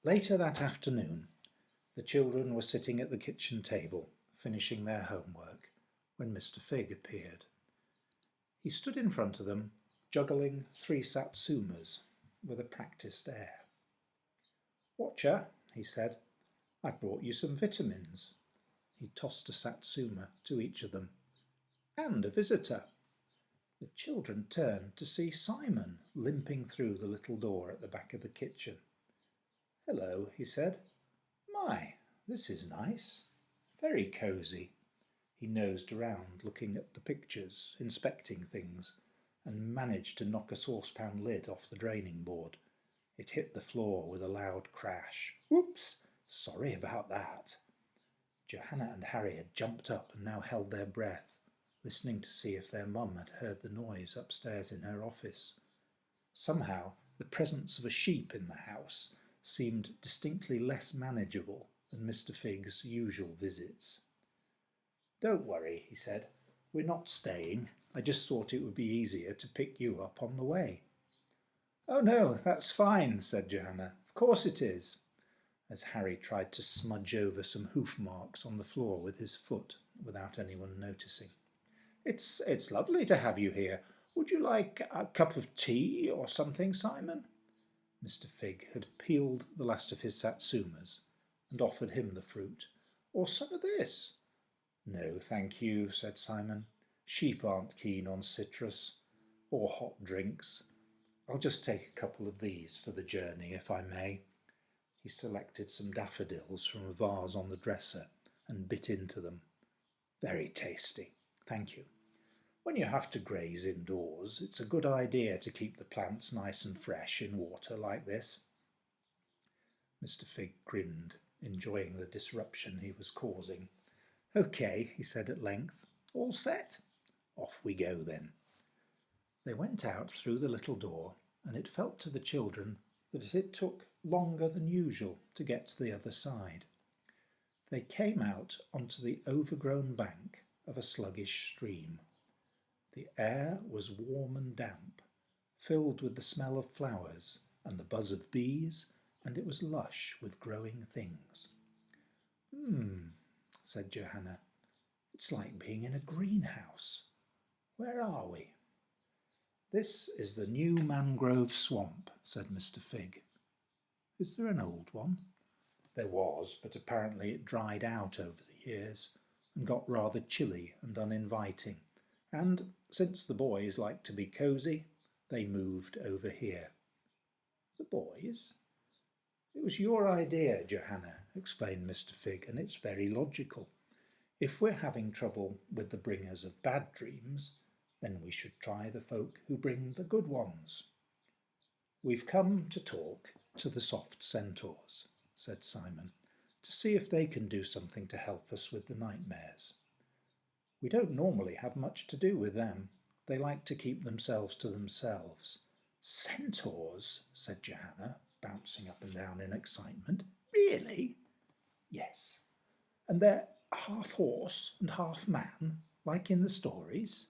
Later that afternoon, the children were sitting at the kitchen table, finishing their homework, when Mr. Phigg appeared. He stood in front of them, juggling 3 satsumas with a practised air. "Watcher," he said, "I've brought you some vitamins." He tossed a satsuma to each of them. "And a visitor." The children turned to see Simon limping through the little door at the back of the kitchen. "Hello," he said. "My, this is nice. Very cosy." He nosed around, looking at the pictures, inspecting things, and managed to knock a saucepan lid off the draining board. It hit the floor with a loud crash. "Whoops! Sorry about that." Johanna and Harry had jumped up and now held their breath, listening to see if their mum had heard the noise upstairs in her office. Somehow, the presence of a sheep in the house seemed distinctly less manageable than Mr. Phigg's usual visits. "Don't worry," he said. "We're not staying. I just thought it would be easier to pick you up on the way." "Oh no, that's fine," said Johanna. "Of course it is," as Harry tried to smudge over some hoof marks on the floor with his foot without anyone noticing. It's lovely to have you here. Would you like a cup of tea or something, Simon?" Mr. Phigg had peeled the last of his satsumas and offered him the fruit. "Or some of this?" "No, thank you," said Simon. "Sheep aren't keen on citrus or hot drinks. I'll just take a couple of these for the journey, if I may." He selected some daffodils from a vase on the dresser and bit into them. "Very tasty, thank you. When you have to graze indoors, it's a good idea to keep the plants nice and fresh in water like this." Mr. Phigg grinned, enjoying the disruption he was causing. "Okay," he said at length. "All set? Off we go then." They went out through the little door, and it felt to the children that it took longer than usual to get to the other side. They came out onto the overgrown bank of a sluggish stream. The air was warm and damp, filled with the smell of flowers and the buzz of bees, and it was lush with growing things. Said Johanna. "It's like being in a greenhouse. Where are we?" "This is the new mangrove swamp," said Mr. Phigg. "Is there an old one?" "There was, but apparently it dried out over the years and got rather chilly and uninviting. And since the boys like to be cosy, they moved over here." "The boys?" "It was your idea, Johanna," explained Mr. Phigg, "and it's very logical. If we're having trouble with the bringers of bad dreams, then we should try the folk who bring the good ones." "We've come to talk to the soft centaurs," said Simon, "to see if they can do something to help us with the nightmares. We don't normally have much to do with them. They like to keep themselves to themselves." "Centaurs?" said Johanna, bouncing up and down in excitement. "Really?" "Yes. And they're half horse and half man, like in the stories?"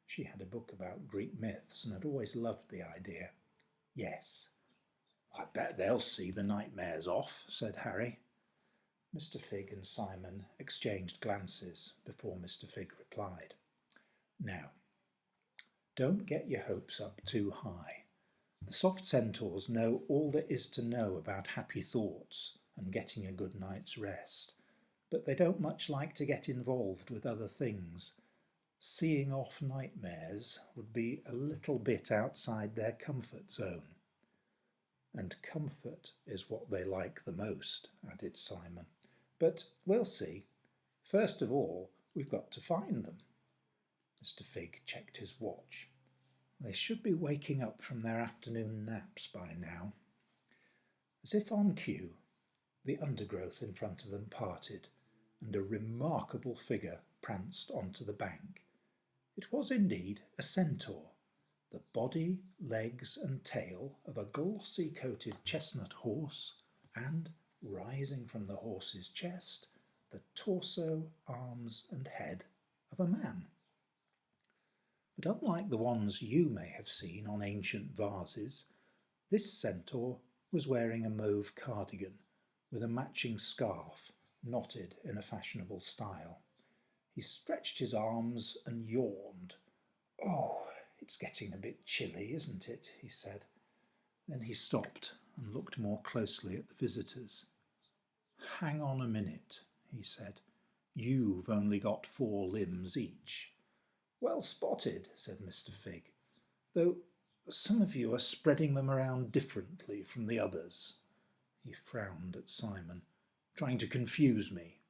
She had a book about Greek myths and had always loved the idea. "Yes." "I bet they'll see the nightmares off," said Harry. Mr. Phigg and Simon exchanged glances before Mr. Phigg replied. "Now, don't get your hopes up too high. The soft centaurs know all there is to know about happy thoughts and getting a good night's rest, but they don't much like to get involved with other things. Seeing off nightmares would be a little bit outside their comfort zone." "And comfort is what they like the most," added Simon. "But we'll see. First of all, we've got to find them." Mr. Phigg checked his watch. They should be waking up from their afternoon naps by now. As if on cue, the undergrowth in front of them parted, and a remarkable figure pranced onto the bank. It was indeed a centaur, the body, legs and tail of a glossy-coated chestnut horse, and, rising from the horse's chest, the torso, arms and head of a man. But unlike the ones you may have seen on ancient vases, this centaur was wearing a mauve cardigan with a matching scarf knotted in a fashionable style. He stretched his arms and yawned. "Oh, it's getting a bit chilly, isn't it?" he said. Then he stopped and looked more closely at the visitors. "Hang on a minute," he said. "You've only got 4 limbs each." "Well spotted," said Mr. Phigg, "though some of you are spreading them around differently from the others." He frowned at Simon. "Trying to confuse me.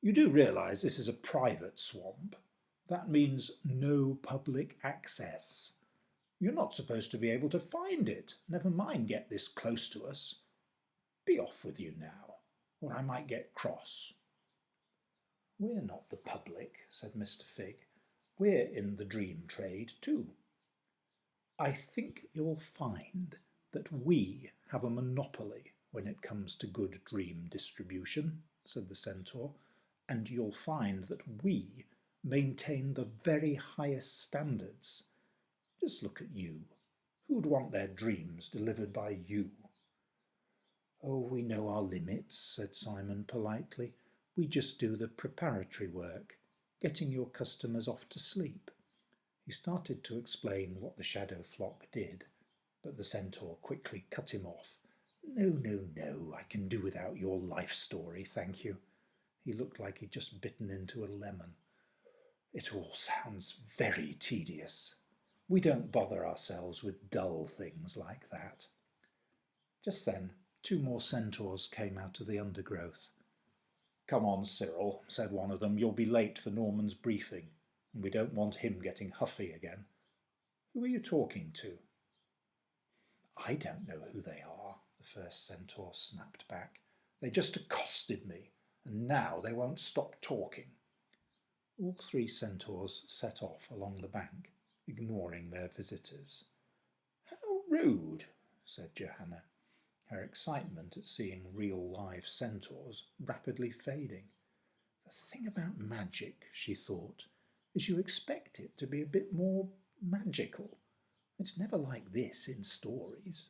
You do realise this is a private swamp? That means no public access. You're not supposed to be able to find it, never mind get this close to us. Be off with you now, or I might get cross." "We're not the public," said Mr. Phigg. "We're in the dream trade too." "I think you'll find that we have a monopoly when it comes to good dream distribution," said the centaur, "and you'll find that we maintain the very highest standards. Just look at you. Who'd want their dreams delivered by you?" "Oh, we know our limits," said Simon politely. "We just do the preparatory work, getting your customers off to sleep." He started to explain what the shadow flock did, but the centaur quickly cut him off. No, I can do without your life story, thank you." He looked like he'd just bitten into a lemon. "It all sounds very tedious. We don't bother ourselves with dull things like that." Just then 2 more centaurs came out of the undergrowth. "Come on, Cyril," said one of them. "You'll be late for Norman's briefing, and we don't want him getting huffy again." "Who are you talking to?" "I don't know who they are," the first centaur snapped back. "They just accosted me, and now they won't stop talking." All 3 centaurs set off along the bank, ignoring their visitors. "How rude," said Johanna, her excitement at seeing real live centaurs rapidly fading. "The thing about magic," she thought, "is you expect it to be a bit more magical. It's never like this in stories."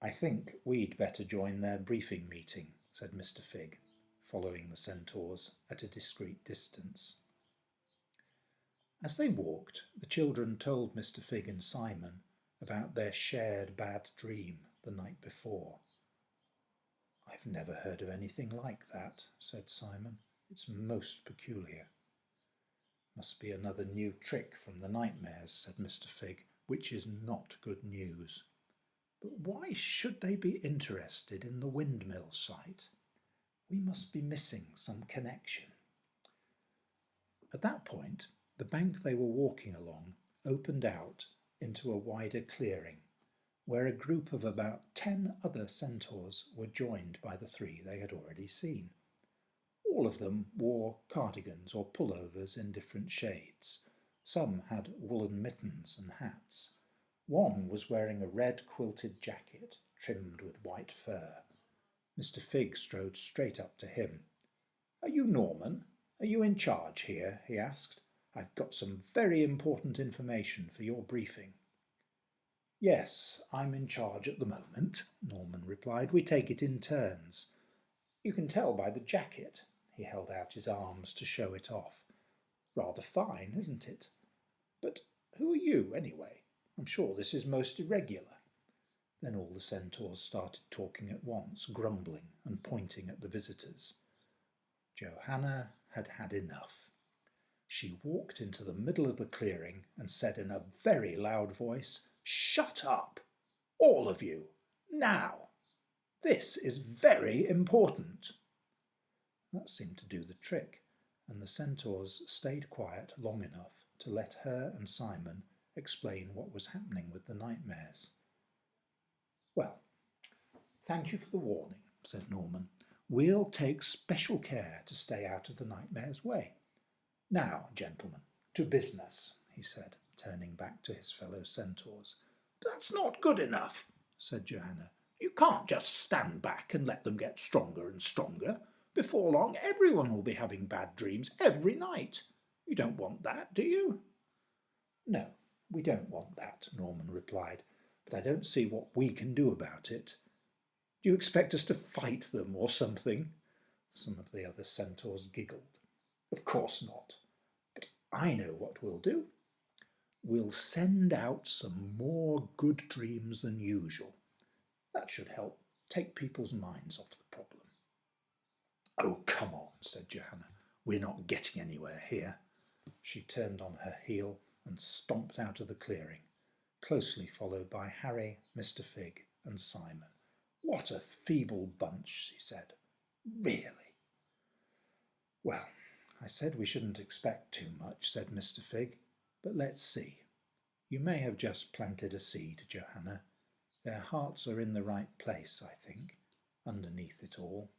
"I think we'd better join their briefing meeting," said Mr. Phigg, following the centaurs at a discreet distance. As they walked, the children told Mr. Phigg and Simon about their shared bad dream the night before. "I've never heard of anything like that," said Simon. "It's most peculiar." "Must be another new trick from the nightmares," said Mr. Phigg, "which is not good news. But why should they be interested in the windmill site? We must be missing some connection." At that point, the bank they were walking along opened out into a wider clearing, where a group of about 10 other centaurs were joined by the 3 they had already seen. All of them wore cardigans or pullovers in different shades. Some had woolen mittens and hats. One was wearing a red quilted jacket trimmed with white fur. Mr. Phigg strode straight up to him. "Are you Norman? Are you in charge here?" he asked. "I've got some very important information for your briefing." "Yes, I'm in charge at the moment," Norman replied. "We take it in turns. You can tell by the jacket." He held out his arms to show it off. "Rather fine, isn't it? But who are you, anyway? I'm sure this is most irregular." Then all the centaurs started talking at once, grumbling and pointing at the visitors. Johanna had had enough. She walked into the middle of the clearing and said in a very loud voice, "Shut up! All of you! Now! This is very important." That seemed to do the trick, and the centaurs stayed quiet long enough to let her and Simon explain what was happening with the nightmares. "Well, thank you for the warning," said Norman. "We'll take special care to stay out of the nightmare's way. Now, gentlemen, to business," he said, turning back to his fellow centaurs. "That's not good enough," said Johanna. "You can't just stand back and let them get stronger and stronger. Before long, everyone will be having bad dreams every night. You don't want that, do you?" "No, we don't want that," Norman replied. but I don't see what we can do about it. Do you expect us to fight them or something? Some of the other centaurs giggled. Of course not. But I know what we'll do. We'll send out some more good dreams than usual. That should help take people's minds off the problem. Oh, come on, said Johanna. We're not getting anywhere here. She turned on her heel and stomped out of the clearing, closely followed by Harry, Mr. Phigg and Simon. What a feeble bunch, she said. Really? Well, I said we shouldn't expect too much, said Mr. Phigg, but let's see. You may have just planted a seed, Johanna. Their hearts are in the right place, I think, underneath it all.